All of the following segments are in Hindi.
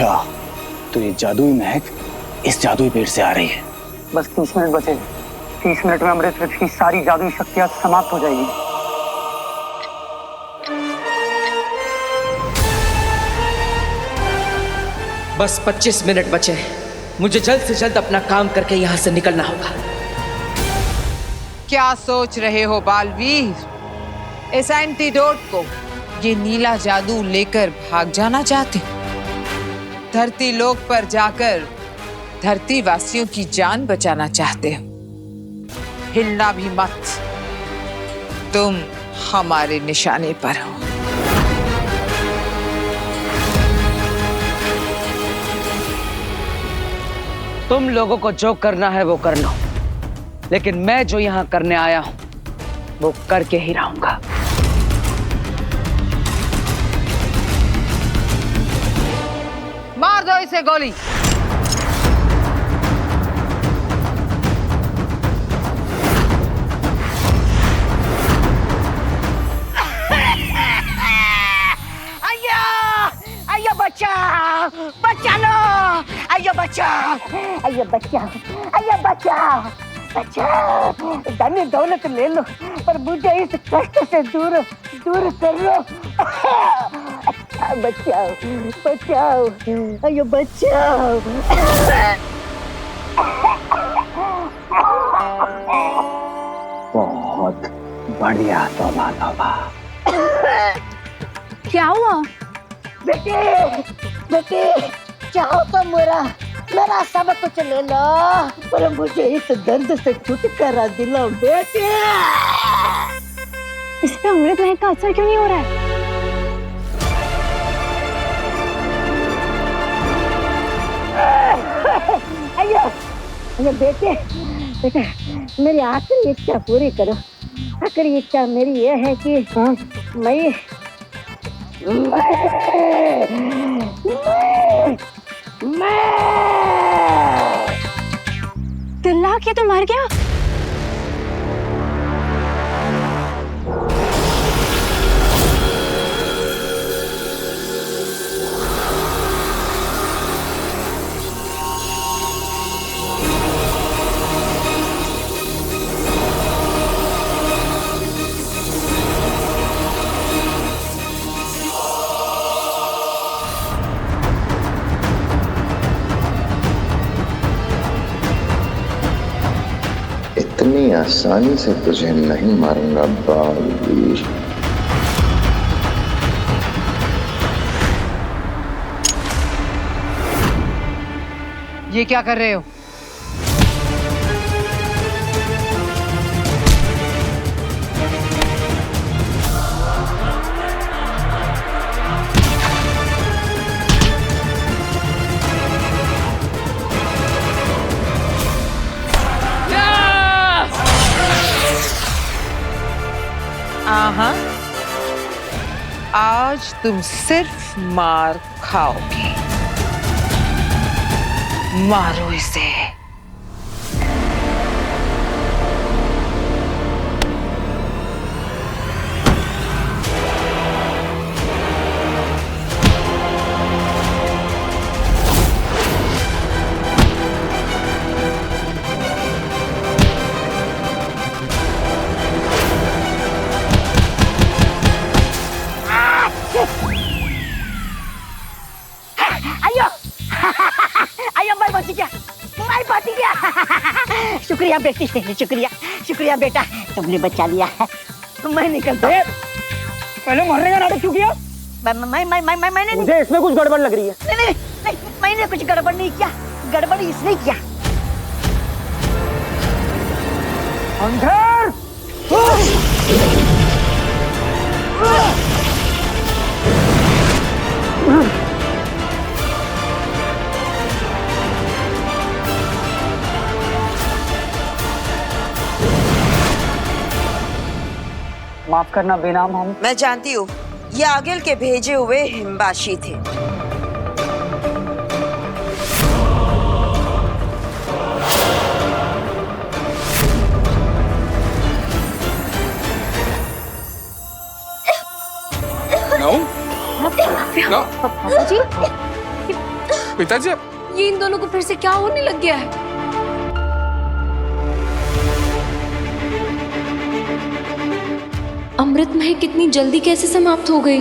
अच्छा, तो ये जादुई महक इस जादुई पेड़ से आ रही है। बस 30 मिनट बचे। 30 मिनट में अमृत वृक्ष की सारी जादुई शक्तियां समाप्त हो जाएगी। बस 25 मिनट बचे। मुझे जल्द से जल्द अपना काम करके यहाँ से निकलना होगा। क्या सोच रहे हो बालवीर? इस एंटीडोट को, ये नीला जादू लेकर भाग जाना चाहते हो? धरती लोक पर जाकर धरती वासियों की जान बचाना चाहते हो? हिलना भी मत, तुम हमारे निशाने पर हो। तुम लोगों को जो करना है वो कर लो, लेकिन मैं जो यहाँ करने आया हूं वो करके ही रहूंगा। मार दो इसे गोली। अय्या बच्चा, बच्चा लो, अय्या बच्चा, अय्या बच्चा, अय्या बच्चा, बच्चा, धन दौलत ले लो पर मुझे इस कष्ट से दूर दूर कर लो। बचाओ, बचाओ, अय्या बचाओ। बहुत बढ़िया, तौबा तौबा। क्या हुआ? बेटे, बेटे, चाहो तो मेरा सब कुछ ले लो पर मुझे इस दर्द से छुटकारा दिलाओ बेटे। इस पे अमृत महक का असर क्यों नहीं हो रहा है? अयो, अयो बेटे, बेटे, मेरी आखिरी इच्छा पूरी करो। आखिरी इच्छा मेरी ये है कि मैं चिल्ला के तो मर गया। इतनी आसानी से तुझे नहीं मारूंगा बालवीर। ये क्या कर रहे हो? आज तुम सिर्फ मार खाओगे। मारो इसे। शुक्रिया बेटी, शुक्रिया, शुक्रिया बेटा, तुमने बचा लिया। मैं निकलता हूँ। पहले मरने का नाटक क्यों किया? मैंने मुझे इसमें कुछ गड़बड़ लग रही है। नहीं नहीं नहीं, मैंने कुछ गड़बड़ नहीं किया। गड़बड़ इसने किया। अंधेर! माफ करना बेनाम हम। मैं जानती हूँ, ये आगिल के भेजे हुए हिमबाशी थे। पापा जी, पिताजी ये इन दोनों को फिर से क्या होने लग गया है? अमृत महक कितनी जल्दी कैसे समाप्त हो गई?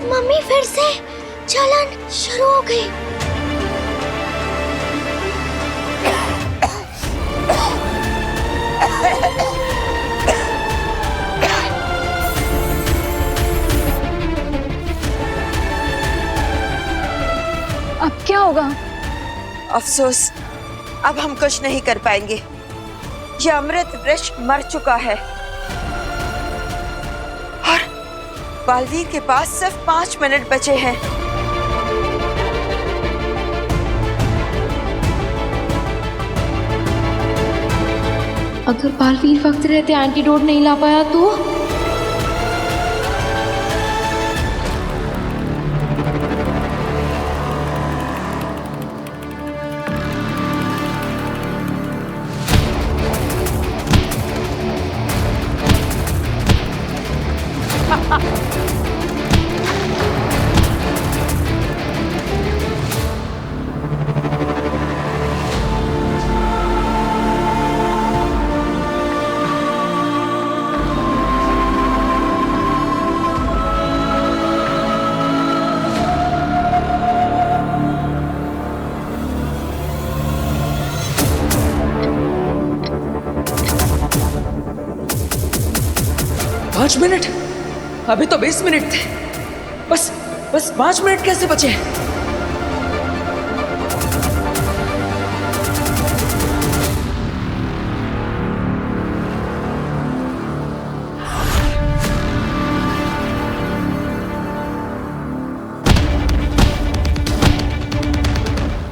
मम्मी फिर से जलन शुरू हो गई। अब क्या होगा? अफसोस, अब हम कुछ नहीं कर पाएंगे। यह अमृत वृक्ष मर चुका है और बालवीर के पास सिर्फ 5 मिनट बचे हैं। अगर बालवीर वक्त रहते एंटीडोट नहीं ला पाया तो? पाँच मिनट? अभी तो 20 मिनट थे। बस 5 मिनट कैसे बचे हैं?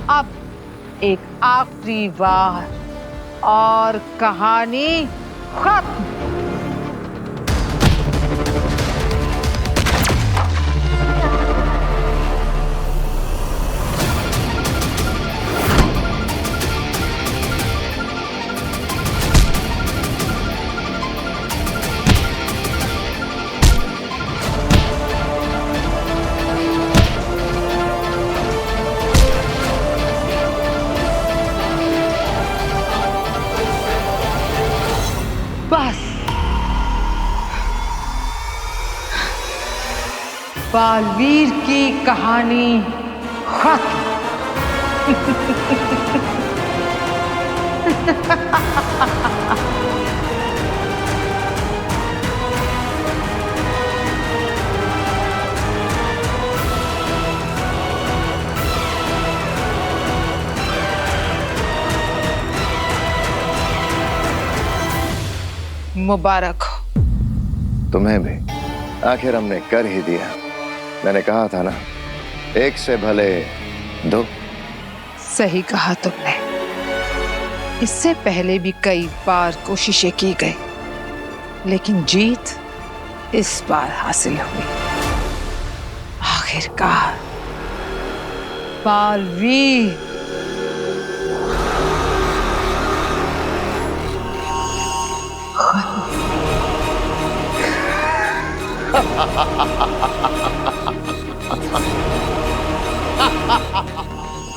अब एक आखिरी बार और कहानी खत्म। बस बालवीर की कहानी खत्म। मुबारक हो। तुम्हें भी। आखिर हमने कर ही दिया। मैंने कहा था ना, एक से भले 2। सही कहा तुमने। इससे पहले भी कई बार कोशिशें की गई, लेकिन जीत इस बार हासिल हुई। आखिरकार बालवीर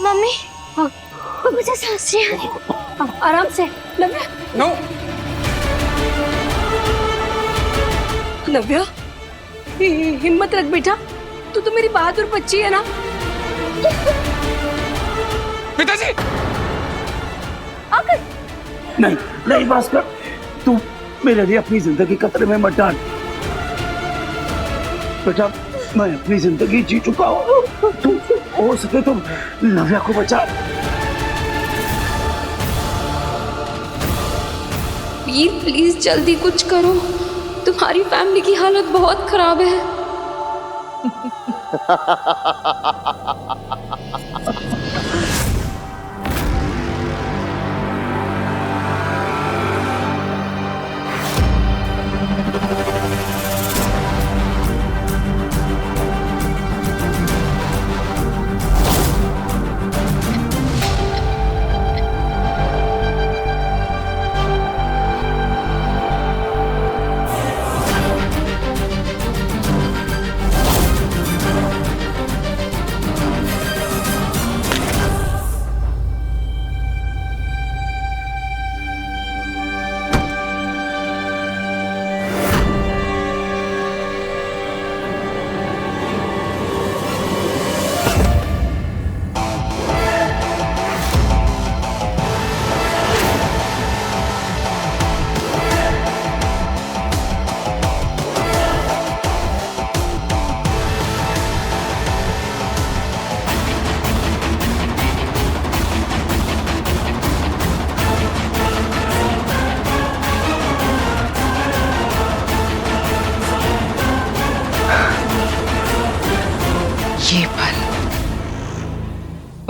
मम्मी मुझे सांस नहीं आ रही। आराम से नव्या। नो। नव्या हिम्मत रख बेटा, तू तो मेरी बहादुर बच्ची है ना। पिताजी आकर नहीं नहीं भास्कर, तू मेरे लिए अपनी जिंदगी खतरे में मत डाल बेटा। मैं अपनी जिंदगी जी चुका हूँ। तू हो सके तो नव्या को बचा। वीर प्लीज जल्दी कुछ करो, तुम्हारी फैमिली की हालत बहुत खराब है।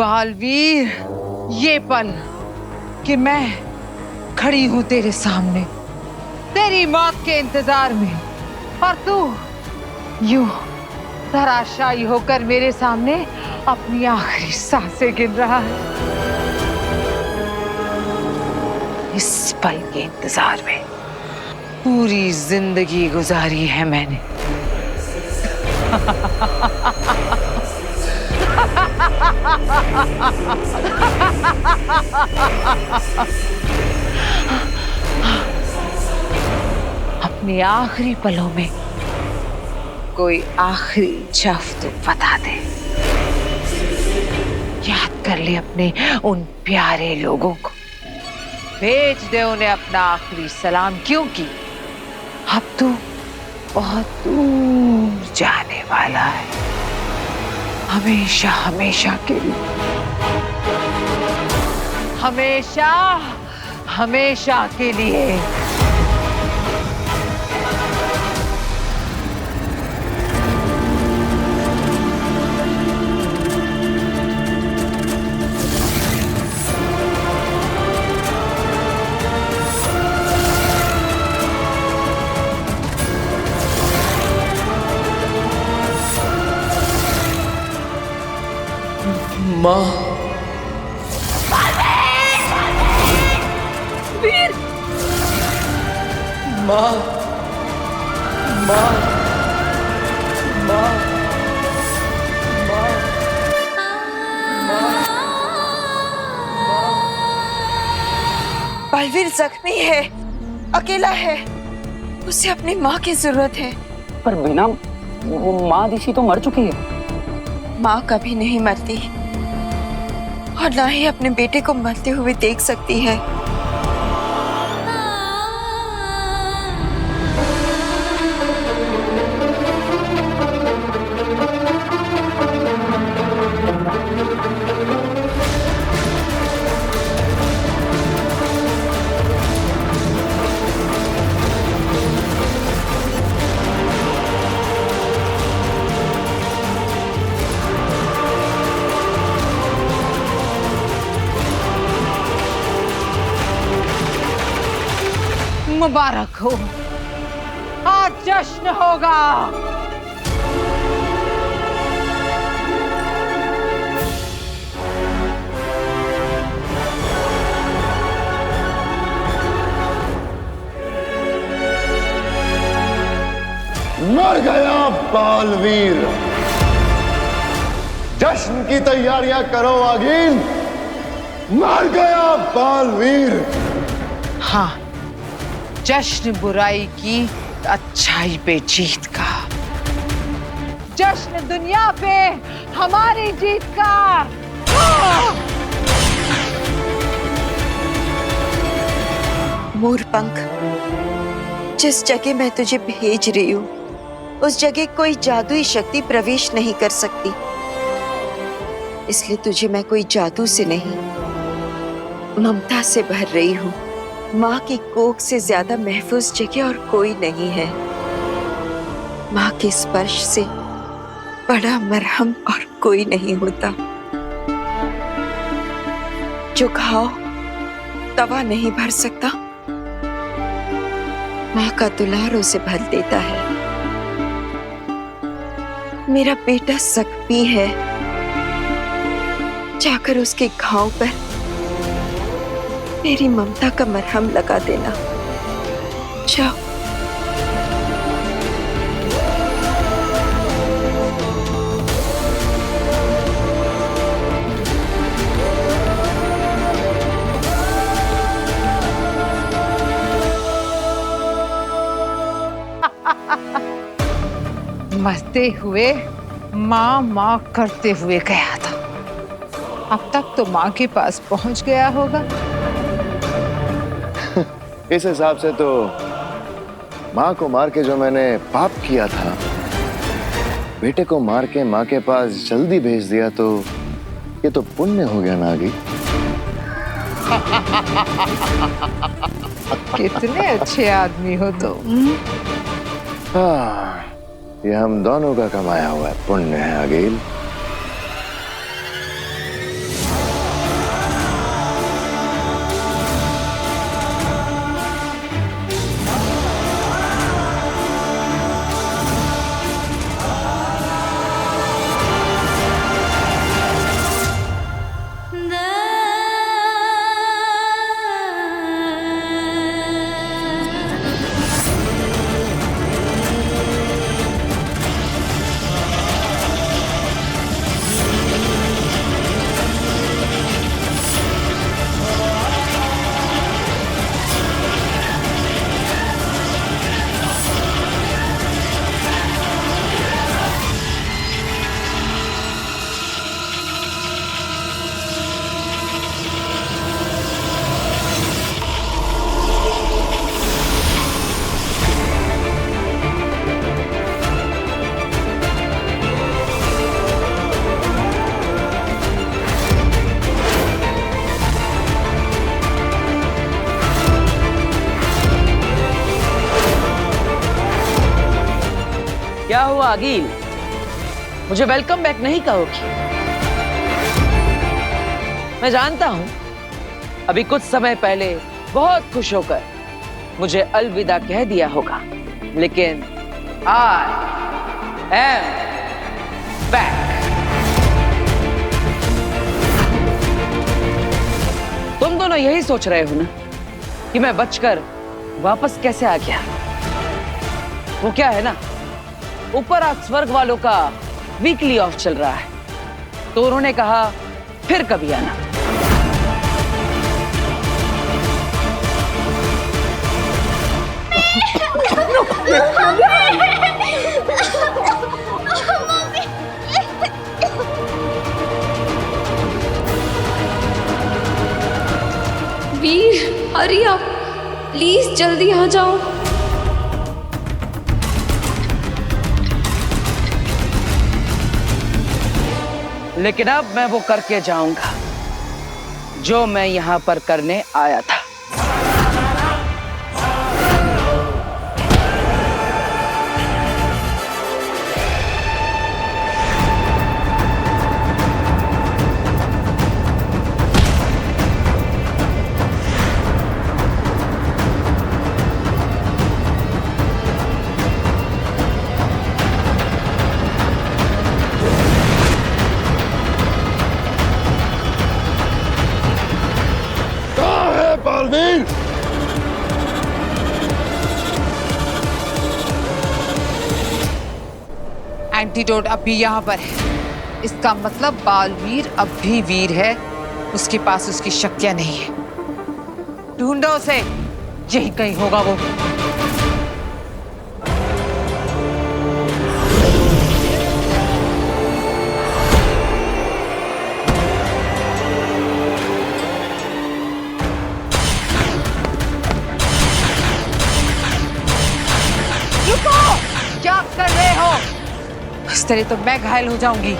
बालवीर, ये पल कि मैं खड़ी हूं तेरे सामने तेरी मौत के इंतजार में, और तू यूं धराशायी होकर मेरे सामने अपनी आखिरी सांसें गिन रहा है। इस पल के इंतजार में पूरी जिंदगी गुजारी है मैंने। अपने आखिरी पलों में कोई आखिरी इच्छा तो बता दे। याद कर ले अपने उन प्यारे लोगों को, भेज दे उन्हें अपना आखिरी सलाम, क्योंकि अब तू बहुत दूर जाने वाला है, हमेशा हमेशा के लिए, हमेशा हमेशा के लिए। माँ, वीर, माँ, माँ, माँ, बालवीर जख्मी है, अकेला है, उसे अपनी माँ की जरूरत है। पर बिना वो माँ दिशी तो मर चुकी है। माँ कभी नहीं मरती और ना ही अपने बेटे को मरते हुए देख सकती है। मुबारक हो, आज जश्न होगा। मर गया बालवीर। जश्न की तैयारियां करो आगीन। मर गया बालवीर। हाँ, जश्न बुराई की अच्छाई पे जीत का, जश्न दुनिया पे हमारी जीत का। मोरपंख, जिस जगह मैं तुझे भेज रही हूँ उस जगह कोई जादुई शक्ति प्रवेश नहीं कर सकती, इसलिए तुझे मैं कोई जादू से नहीं, ममता से भर रही हूँ। माँ की कोख से ज्यादा महफूज जगह और कोई नहीं है। माँ के स्पर्श से बड़ा मरहम और कोई नहीं होता। जो घाव तवा नहीं भर सकता, माँ का दुलार उसे भर देता है। मेरा बेटा जख्मी है, जाकर उसके घाव पर मेरी ममता का मरहम लगा देना। जाओ। मरते हुए माँ माँ करते हुए गया था, अब तक तो माँ के पास पहुंच गया होगा। इस हिसाब से तो माँ को मार के जो मैंने पाप किया था, बेटे को मार के माँ के पास जल्दी भेज दिया, तो ये तो पुण्य हो गया नागी। कितने अच्छे आदमी हो तुम। हाँ, ये हम दोनों का कमाया हुआ है पुण्य है अगेल। क्या हुआ अगील? मुझे वेलकम बैक नहीं कहोगी? मैं जानता हूं अभी कुछ समय पहले बहुत खुश होकर मुझे अलविदा कह दिया होगा, लेकिन आई एम बैक। तुम दोनों यही सोच रहे हो ना कि मैं बचकर वापस कैसे आ गया? वो क्या है ना, ऊपर आज स्वर्ग वालों का वीकली ऑफ चल रहा है, तो उन्होंने कहा फिर कभी आना। वीर हरी आप, प्लीज जल्दी आ जाओ। लेकिन अब मैं वो करके जाऊंगा जो मैं यहां पर करने आया था। बालवीर, एंटीडोट अब भी यहाँ पर है। इसका मतलब बालवीर अब भी वीर है, उसके पास उसकी शक्तियां नहीं है। ढूंढो उसे, यही कहीं होगा वो। क्या कर रहे हो? इस तरह तो मैं घायल हो जाऊंगी।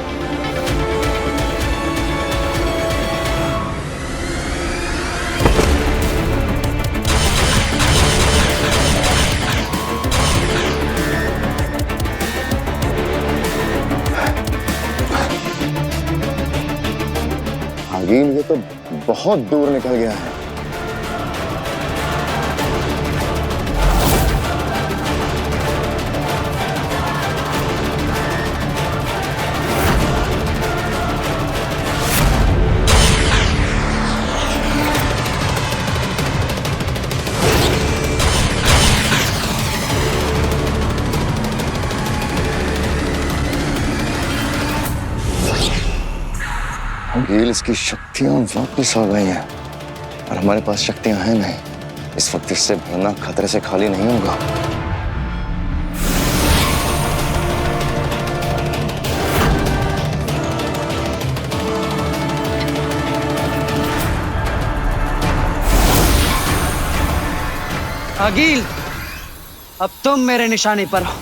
आगील, ये तो बहुत दूर निकल गया है। आगील, इसकी शक्तियां वापस आ गई हैं और हमारे पास शक्तियां हैं नहीं। इस वक्त इससे भरना खतरे से खाली नहीं होगा। अगील, अब तुम मेरे निशाने पर हो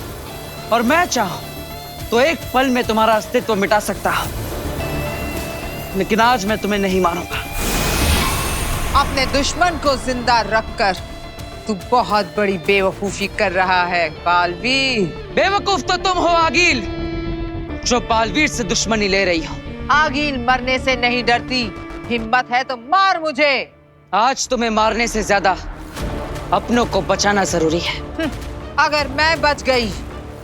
और मैं चाहूं तो एक पल में तुम्हारा अस्तित्व मिटा सकता हूं, लेकिन आज मैं तुम्हें नहीं मारूंगा। अपने दुश्मन को जिंदा रखकर तू बहुत बड़ी बेवकूफी कर रहा है बालवीर। बेवकूफ तो तुम हो आगील, जो बालवीर से दुश्मनी ले रही हो। आगील मरने से नहीं डरती, हिम्मत है तो मार मुझे। आज तुम्हें मारने से ज्यादा अपनों को बचाना जरूरी है। अगर मैं बच गई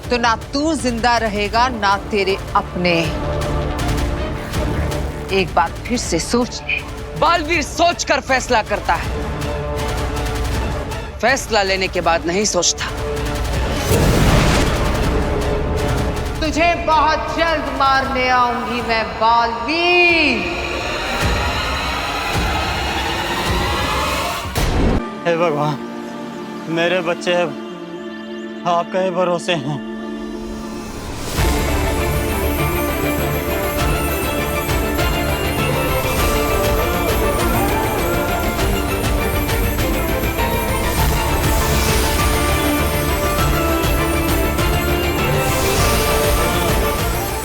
तो ना तू जिंदा रहेगा ना तेरे अपने। एक बात फिर से सोच ले। बालवीर सोचकर फैसला करता है, फैसला लेने के बाद नहीं सोचता। तुझे बहुत जल्द मारने आऊंगी मैं बालवीर। हे भगवान, मेरे बच्चे आपका ही भरोसे हैं।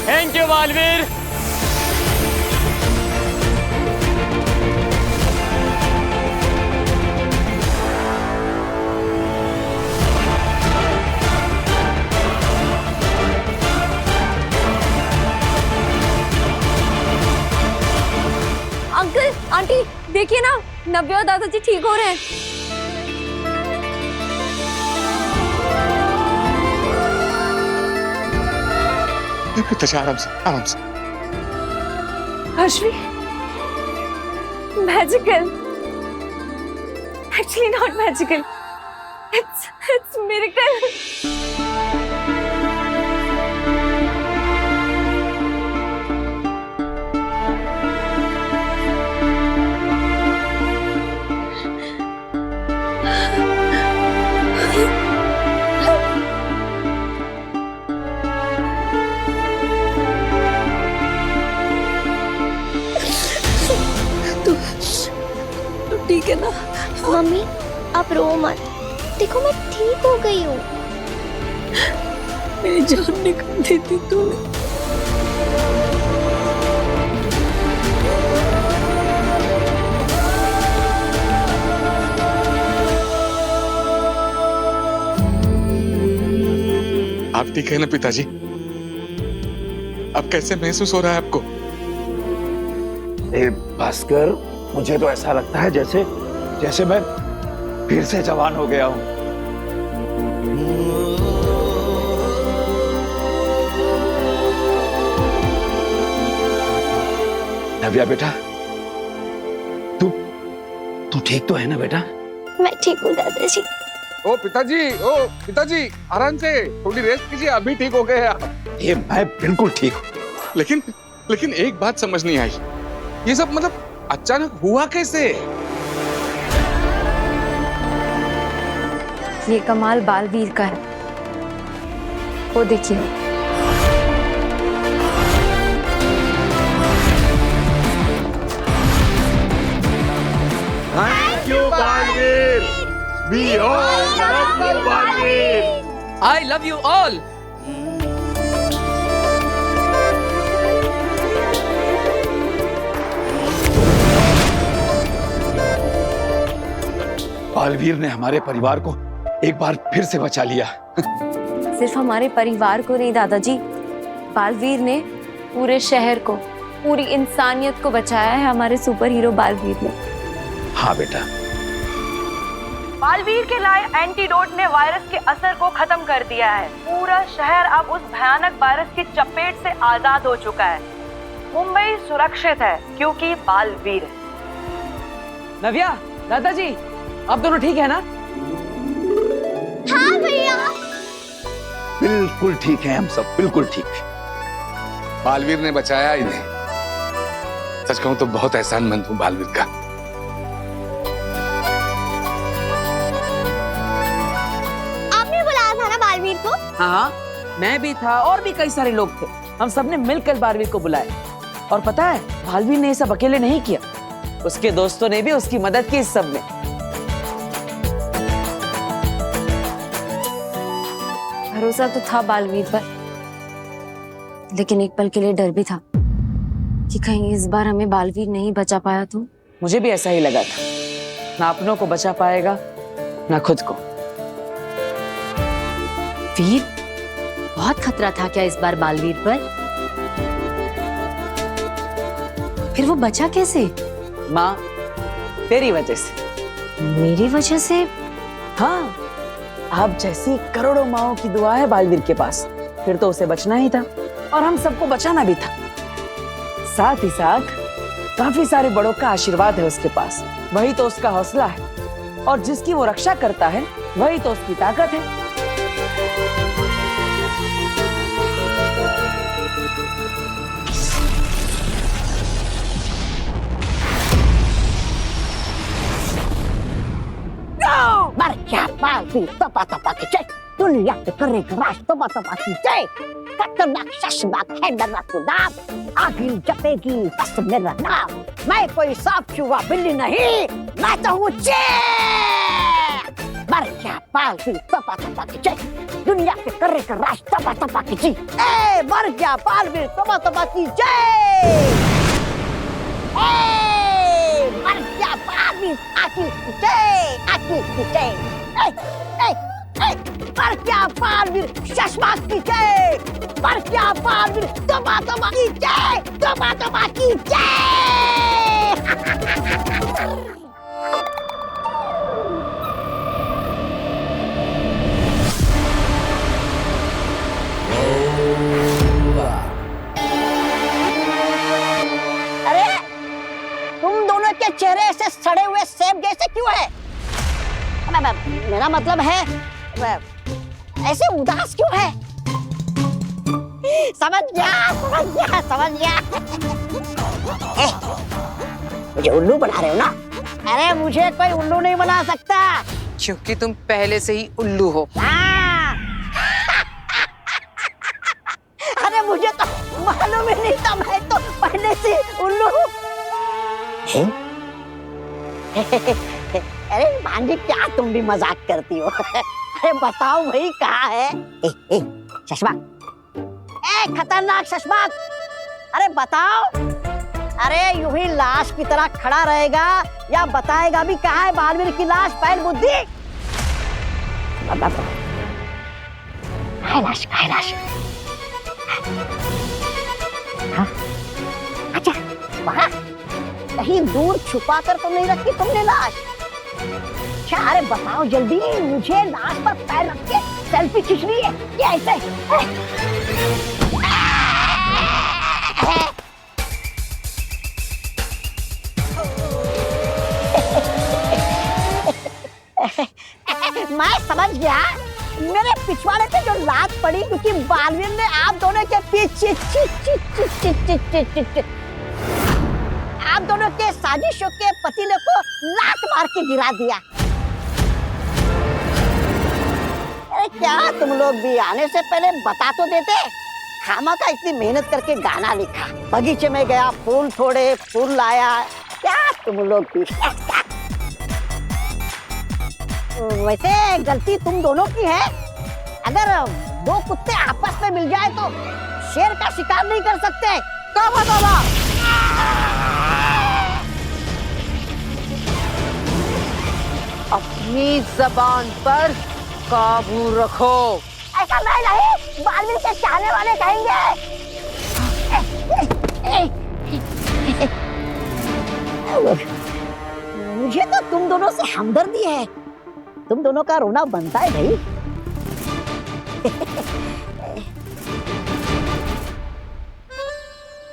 Thank you Baalveer. नव्या और दादाजी ठीक हो रहे हैं। पिताजी आराम से, आराम से। Harshvi, magical, actually not magical, it's miracle. ठीक है ना? मम्मी आप रो मत, देखो मैं ठीक हो गई हूँ। मेरी जान निकाल देती तूने। आप ठीक है ना पिताजी? अब कैसे महसूस हो रहा है आपको? भास्कर, मुझे तो ऐसा लगता है जैसे मैं फिर से जवान हो गया हूं। नव्या बेटा, तू ठीक तो है ना बेटा? मैं ठीक हूँ दादाजी। ओ पिताजी आराम से, थोड़ी रेस्ट कीजिए, अभी ठीक हो गए आप। ये मैं बिल्कुल ठीक हूँ। लेकिन एक बात समझ नहीं आई, ये सब मतलब अचानक हुआ कैसे? ये कमाल बालवीर का है, वो देखिए। Thank you Balveer, we all love you Balveer. I love you all. Balveer ने हमारे परिवार को एक बार फिर से बचा लिया। सिर्फ हमारे परिवार को नहीं दादाजी, बालवीर ने पूरे शहर को, पूरी इंसानियत को बचाया है हमारे सुपर हीरो बालवीर ने। हाँ बेटा। बालवीर के लाए एंटीडोट ने वायरस के असर को खत्म कर दिया है। पूरा शहर अब उस भयानक वायरस की चपेट से आजाद हो चुका है। मुंबई सुरक्षित है क्योंकि बालवीर है। नव्या, दादाजी, आप दोनों ठीक है ना? हाँ भैया। बिल्कुल ठीक है हम सब, बिल्कुल ठीक। बालवीर ने बचाया इन्हें। सच कहूं तो बहुत एहसानमंद हूं बालवीर का। आपने बुलाया था ना बालवीर को? हाँ, मैं भी था और भी कई सारे लोग थे। हम सबने मिलकर बालवीर को बुलाया। और पता है, बालवीर ने ये सब अकेले नहीं किया, उसके दोस्तों ने भी उसकी मदद की इस सब में। भरोसा तो था बालवीर पर, लेकिन एक पल के लिए डर भी था कि कहीं इस बार हमें बालवीर नहीं बचा पाया तो। मुझे भी ऐसा ही लगा था, ना अपनों को बचा पाएगा ना खुद को। वीर, बहुत खतरा था क्या इस बार बालवीर पर? फिर वो बचा कैसे? माँ, तेरी वजह से। मेरी वजह से? हाँ, आप जैसी करोड़ों माओं की दुआ है बालवीर के पास, फिर तो उसे बचना ही था और हम सबको बचाना भी था। साथ ही साथ काफी सारे बड़ों का आशीर्वाद है उसके पास, वही तो उसका हौसला है। और जिसकी वो रक्षा करता है वही तो उसकी ताकत है। Marcha Balvi, topa ke cek, dunia ke kering keras, topa ke cek, kata naksa sebab hendak aku dap, agi japegi pas merah nam, मैं कोई सांप चूहा बिल्ली नहीं, मैं तो हूँ check. Marcha Balvi, topa ke cek, dunia ke kering keras, topa ke cek, Marcha Balvi, topa ke cek, Marcha Balvi, aki cek. Marcha Balvi, chashma कीजिए, Marcha Balvi, toba कीजिए, toba कीजिए। मेरा मतलब है ऐसे उदास क्यों है? समझ गया। मुझे उल्लू बना रहे हो ना? अरे मुझे कोई उल्लू नहीं बना सकता, क्योंकि तुम पहले से ही उल्लू हो। अरे मुझे तो मालूम ही नहीं था, मैं तो पहले से उल्लू हूँ। अरे भांजी क्या तुम भी मजाक करती हो? अरे बताओ भाई कहाँ है? चश्मा, खतरनाक चश्मा, अरे बताओ। अरे यूं ही लाश की तरह खड़ा रहेगा या बताएगा भी कहाँ है बालवीर की लाश? पहल बुद्धि। लाश हाँ? अच्छा वहाँ कहीं दूर छुपा कर तो नहीं रखी तुमने लाश? अच्छा अरे बताओ जल्दी, मुझे लाश पर पैर रख के सेल्फी खींचनी है क्या ऐसे? मैं समझ गया, मेरे पिछवाड़े पे जो लात पड़ी क्योंकि बालवीर ने आप दोनों के पीछे आप दोनों के साजिशों के पतीले को लात मार के गिरा दिया। अरे क्या तुम लोग भी आने से पहले बता तो देते? खामा का इतनी मेहनत करके गाना लिखा, बगीचे में गया, फूल तोड़े, फूल लाया, क्या तुम लोग भी? वैसे गलती तुम दोनों की है। अगर दो कुत्ते आपस में मिल जाए तो शेर का शिकार नहीं कर सकते। कब बाबा? अपनी जबान पर काबू रखो। ऐसा नहीं, बालवीर के चाहने वाले कहेंगे। मुझे तो तुम दोनों से हमदर्दी है, तुम दोनों का रोना बनता है भाई।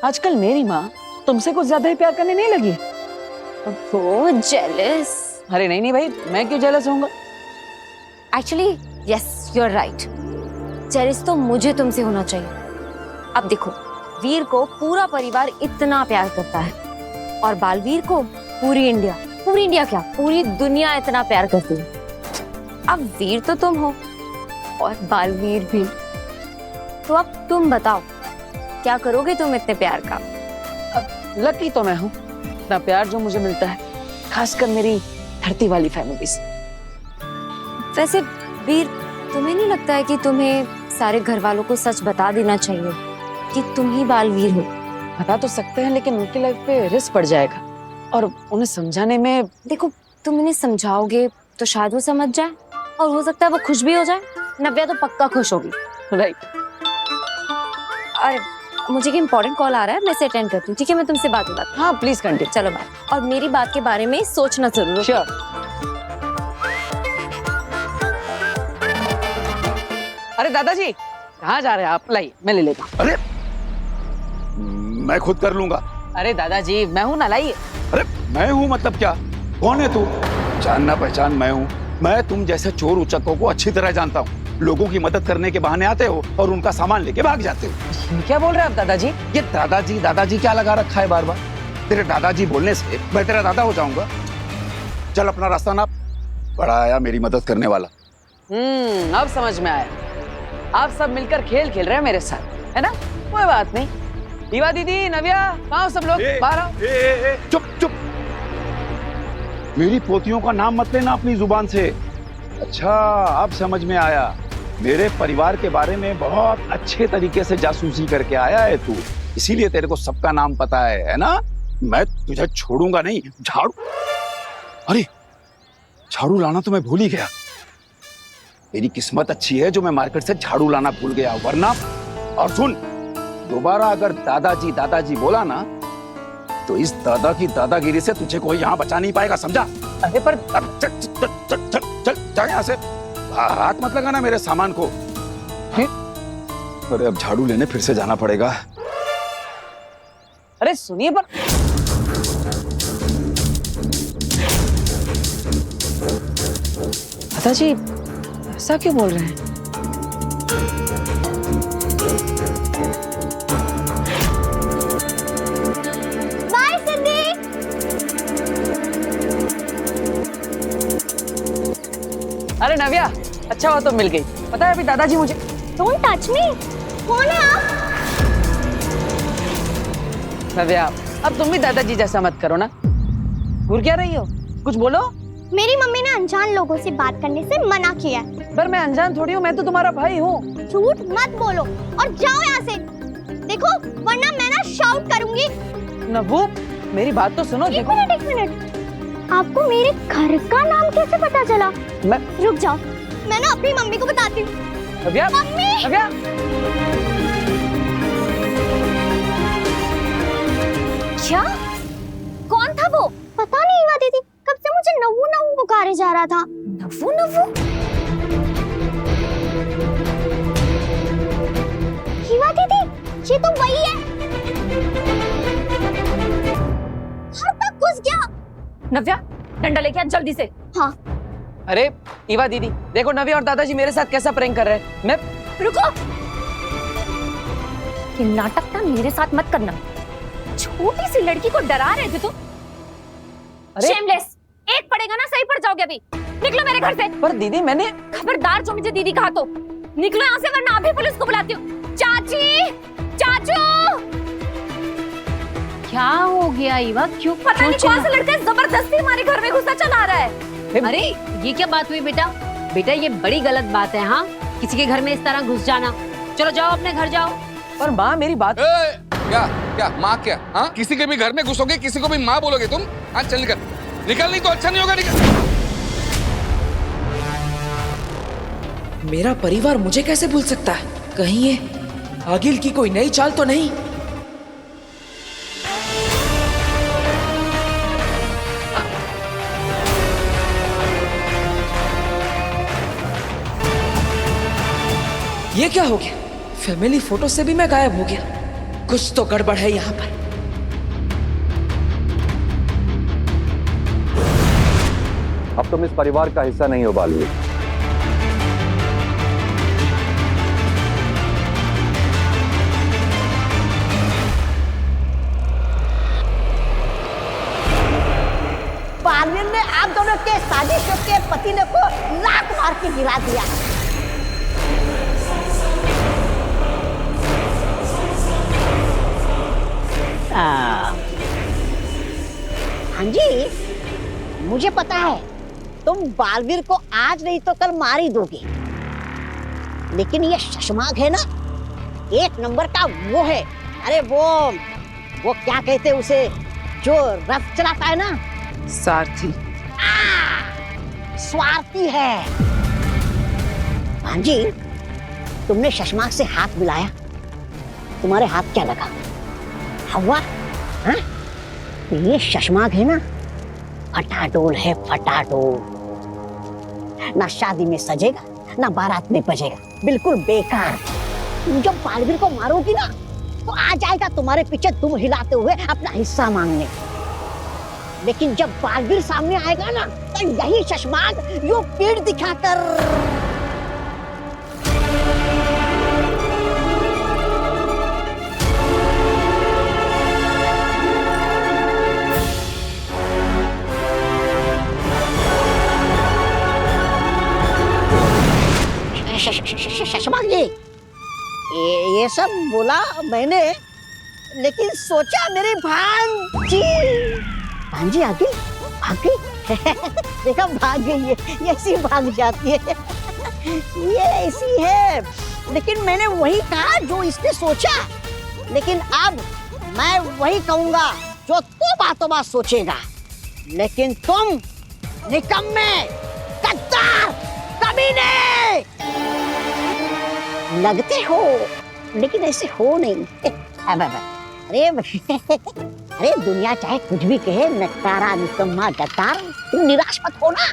आजकल मेरी माँ तुमसे कुछ ज्यादा ही प्यार करने नहीं लगी? वो जेलस। अरे नहीं भाई, मैं क्यों जेलस होऊंगा? Actually yes you are right, jealous तो मुझे तुमसे होना चाहिए। अब देखो, वीर को पूरा परिवार इतना प्यार करता है और बालवीर को पूरी इंडिया क्या पूरी दुनिया इतना प्यार करती है। अब वीर तो तुम हो और बालवीर भी, तो अब तुम बताओ क्या करोगे तुम इतने प्यार का? अब लकी तो मैं हूँ, इतना प्यार जो मुझे मिलता है, खासकर मेरी धरती वाली फैमिली से। वैसे वीर, तुम्हें नहीं लगता है कि तुम्हें सारे घर वालों को सच बता देना चाहिए कि तुम ही बालवीर हो? बता तो सकते हैं, लेकिन उनकी लाइफ पे रिस्क पड़ जाएगा और उन्हें समझाने में। देखो, तुम उन्हें समझाओगे तो शायद वो समझ जाए और हो सकता है वो खुश भी हो जाए। नव्या तो पक्का खुश होगी। राइट। अरे मुझे एक इम्पोर्टेंट कॉल आ रहा है, मैं इसे अटेंड करती हूँ, ठीक है? मैं तुमसे बात करती हूँ। हाँ प्लीज कंटिन्यू। चलो बाय। और मेरी बात के बारे में सोचना जरूर। श्योर। अरे दादाजी कहाँ जा रहे हैं आप? लाइए मैं ले लेता हूँ। अरे मैं खुद कर लूंगा। अरे दादाजी मैं हूँ ना, लाइए। अरे मैं हूँ मतलब क्या? कौन है तू? जानना पहचान मैं हूँ। मैं तुम जैसे चोर उचक्कों को अच्छी तरह जानता हूँ। लोगों की मदद करने के बहाने आते हो और उनका सामान लेके भाग जाते हो। क्या बोल रहे हैं आप दादाजी? ये दादाजी क्या लगा रखा है बार बार? तेरे दादाजी बोलने से मैं तेरा दादा हो जाऊंगा? चल अपना रास्ता नाप। बड़ा आया मेरी मदद करने वाला। अब समझ में आया। आप सब मिलकर खेल खेल रहे हैं मेरे साथ, है ना? कोई बात नहीं। दीवा दीदी, नव्या, कहाँ सब लोग? बाहर आओ। चुप। मेरी पोतियों का नाम मत लेना अपनी जुबान से। अच्छा अब समझ में आया, मेरे परिवार के बारे में बहुत अच्छे तरीके से जासूसी करके आया है तू, इसीलिए तेरे को सबका नाम पता है ना? मैं तुझे छोड़ूंगा नहीं। झाड़ू, अरे झाड़ू लाना तो मैं भूल ही गया। मेरी किस्मत अच्छी है जो मैं मार्केट से झाड़ू लाना भूल गया, वरना। और सुन, दोबारा अगर दादाजी बोला ना तो इस दादा की दादागिरी से तुझे कोई यहाँ बचा नहीं पाएगा, समझा? अरे पर चल यहाँ से, हाथ मत लगाना मेरे सामान को। अरे अब झाड़ू लेने फिर से जाना पड़ेगा। अरे सुनिए पर दादाजी ऐसा क्यों बोल रहे हैं? बाय सिद्धि। अरे नव्या, अच्छा हुआ तुम मिल गई। पता है अभी दादाजी मुझे। Don't touch me. कौन है आप? नव्या, अब तुम भी दादाजी जैसा मत करो ना। घूर क्या रही हो? कुछ बोलो। मेरी मम्मी ने अनजान लोगों से बात करने से मना किया है। पर मैं अनजान थोड़ी हूँ, मैं तो तुम्हारा भाई हूँ। झूठ मत बोलो और जाओ यहाँ से। देखो वरना मैं ना शाउट करूंगी। नभू, मेरी बात तो सुनो। एक मिनट। आपको मेरे घर का नाम कैसे पता चला? मैं रुक जाओ, मैं ना अपनी मम्मी को बताती हूँ। नव्या, मम्मी! नव्या। क्या? कौन था वो? पता नहीं ईवा दीदी, कब से मुझे नव्वू नव्वू पुकारे जा रहा था। नव्वू नव्वू? ईवा दीदी, ये तो वही है। हर तक घुस गया। नव्या, डंडा लेके आ जल्दी से। हाँ। अरे ईवा दीदी, देखो नव्या और दादाजी मेरे साथ कैसा प्रैंक कर रहे हैं। मैं रुको, ये नाटक ना मेरे साथ मत करना। छोटी सी लड़की को डरा रहे थे तुम। शेमलेस, एक पड़ेगा ना सही पड़ जाओगे अभी। निकलो मेरे घर से। पर दीदी मैंने। खबरदार जो मुझे दीदी कहा तो निकलो यहाँ से, वरना अभी पुलिस को बुलाती हूँ। चाची, चाचू। क्या हो गया ईवा? क्यों पता नहीं कौन सा लड़का जबरदस्ती हमारे घर में घुसा चला रहा है। अरे ये क्या बात हुई बेटा? बेटा ये बड़ी गलत बात है। हाँ, किसी के घर में इस तरह घुस जाना। चलो जाओ अपने घर जाओ। पर माँ मेरी बात। क्या क्या माँ क्या? हाँ, किसी के भी घर में घुसोगे, किसी को भी माँ बोलोगे तुम? हाँ चल निकल, निकल नहीं तो अच्छा नहीं होगा। निकल। मेरा परिवार मुझे कैसे भूल सकता है? कहीं ये आगिल की कोई नई चाल तो नहीं? ये क्या हो गया? फैमिली फोटो से भी मैं गायब हो गया। कुछ तो गड़बड़ है यहाँ पर। अब तुम इस परिवार का हिस्सा नहीं हो बालवीर। बालवीर ने आप दोनों के साजिशों के पतीले को लात मार के गिरा दिया। हाँ जी, मुझे पता है तुम बालवीर को आज नहीं तो कल मार ही दोगे, लेकिन ये शशमाग है ना, एक नंबर का वो है। अरे वो क्या कहते हैं उसे, जो रथ चलाता है ना? सारथी। स्वार्थी है। हाँ जी, तुमने शशमाग से हाथ मिलाया, तुम्हारे हाथ क्या लगा? हवा? हाँ? ये शशमाग है ना, फटाडोल है, फटाडोल। ना शादी में सजेगा, ना बारात में बजेगा, बिल्कुल बेकार। जब बालवीर को मारोगी ना, तो आ जाएगा तुम्हारे पीछे दुम हिलाते हुए अपना हिस्सा मांगने। लेकिन जब बालवीर सामने आएगा ना, तो यही शशमाग यूं पीठ दिखाकर शशमाग जी, ये सब बोला मैंने, लेकिन सोचा मेरी भांजी आ गई, भाग गई। देखा, भाग गई है, ये ऐसी भाग जाती है, ये ऐसी है। लेकिन मैंने वही कहा जो इसने सोचा, लेकिन अब मैं वही कहूंगा जो तू बातों बात सोचेगा। लेकिन तुम निकम्मे, गद्दार, कमीने लगते हो, लेकिन ऐसे हो नहीं। अरे दुनिया चाहे कुछ भी कहे, नकारा, निकम्मा, गद्दार, तुम निराश मत हो ना।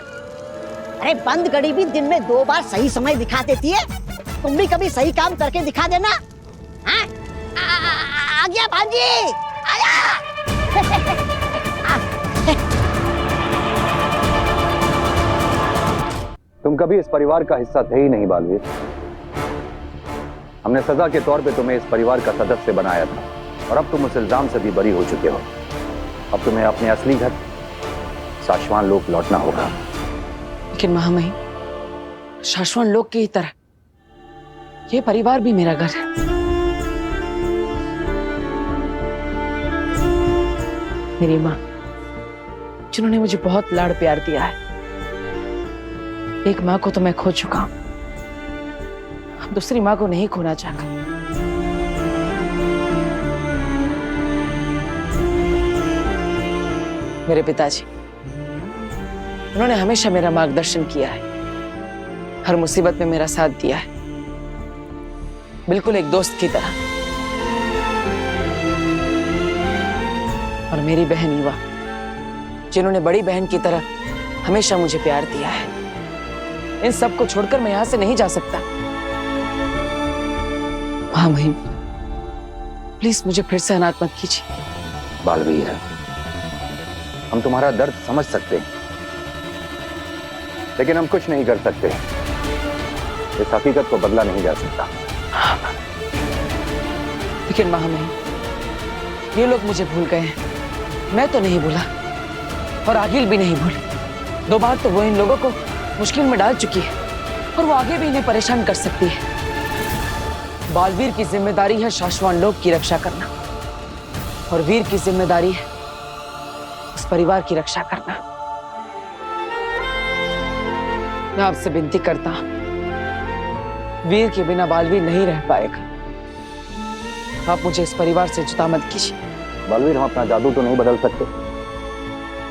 अरे बंद घड़ी भी दिन में 2 बार सही समय दिखा देती है। तुम भी कभी सही काम करके दिखा देना। हाँ? आ गया भांजी, आया। तुम तुम कभी इस परिवार का हिस्सा थे ही नहीं बालवीर। हमने सजा के तौर पे तुम्हें इस परिवार का सदस्य बनाया था और अब तुम उस इल्जाम से भी बरी हो चुके हो। अब तुम्हें अपने असली घर शाश्वान लोक लौटना होगा। लेकिन महामहिम, शाश्वान लोक की तरह ये परिवार भी मेरा घर है। मेरी माँ, जिन्होंने मुझे बहुत लाड़ प्यार दिया है, एक माँ को तो मैं खो चुका हूं, अब दूसरी माँ को नहीं खोना चाहता। मेरे पिताजी, उन्होंने हमेशा मेरा मार्गदर्शन किया है, हर मुसीबत में मेरा साथ दिया है, बिल्कुल एक दोस्त की तरह। और मेरी बहन ईवा, जिन्होंने बड़ी बहन की तरह हमेशा मुझे प्यार दिया है। इन सब को छोड़कर मैं यहां से नहीं जा सकता। हाँ महिम, प्लीज मुझे फिर से अनाथ मत कीजिए। बालवीर, हम तुम्हारा दर्द समझ सकते हैं, लेकिन हम कुछ नहीं कर सकते। इस हकीकत को बदला नहीं जा सकता। लेकिन महामहिम, ये लोग मुझे भूल गए हैं, मैं तो नहीं भूला, और आगिल भी नहीं भूली। 2 बार तो वो इन लोगों को मुश्किल में डाल चुकी है, और वो आगे भी इन्हें परेशान कर सकती है। बालवीर की जिम्मेदारी है शाश्वान लोक की रक्षा करना, और वीर की जिम्मेदारी है उस परिवार की रक्षा करना। मैं आपसे विनती करता हूं, वीर के बिना बालवीर नहीं रह पाएगा। आप मुझे इस परिवार से जुदा मत कीजिए। बालवीर, हम अपना जादू तो नहीं बदल सकते,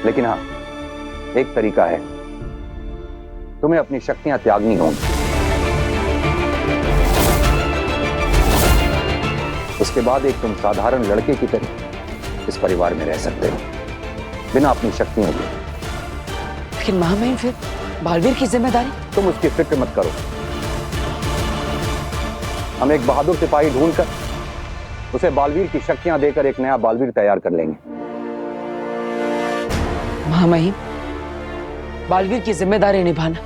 लेकिन हाँ, एक तरीका है, तुम्हें अपनी शक्तियां त्यागनी होंगी। उसके बाद एक तुम साधारण लड़के की तरह इस परिवार में रह सकते हो, बिना अपनी शक्तियों के। लेकिन महामहिम, फिर बालवीर की जिम्मेदारी? तुम उसकी फिक्र मत करो। हम एक बहादुर सिपाही ढूंढकर उसे बालवीर की शक्तियां देकर एक नया बालवीर तैयार कर लेंगे। महामहिम, बालवीर की जिम्मेदारी निभाना,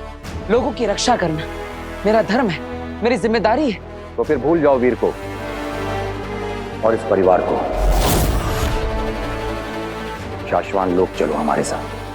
लोगों की रक्षा करना मेरा धर्म है, मेरी जिम्मेदारी है। तो फिर भूल जाओ वीर को और इस परिवार को। शाश्वान लोक चलो हमारे साथ।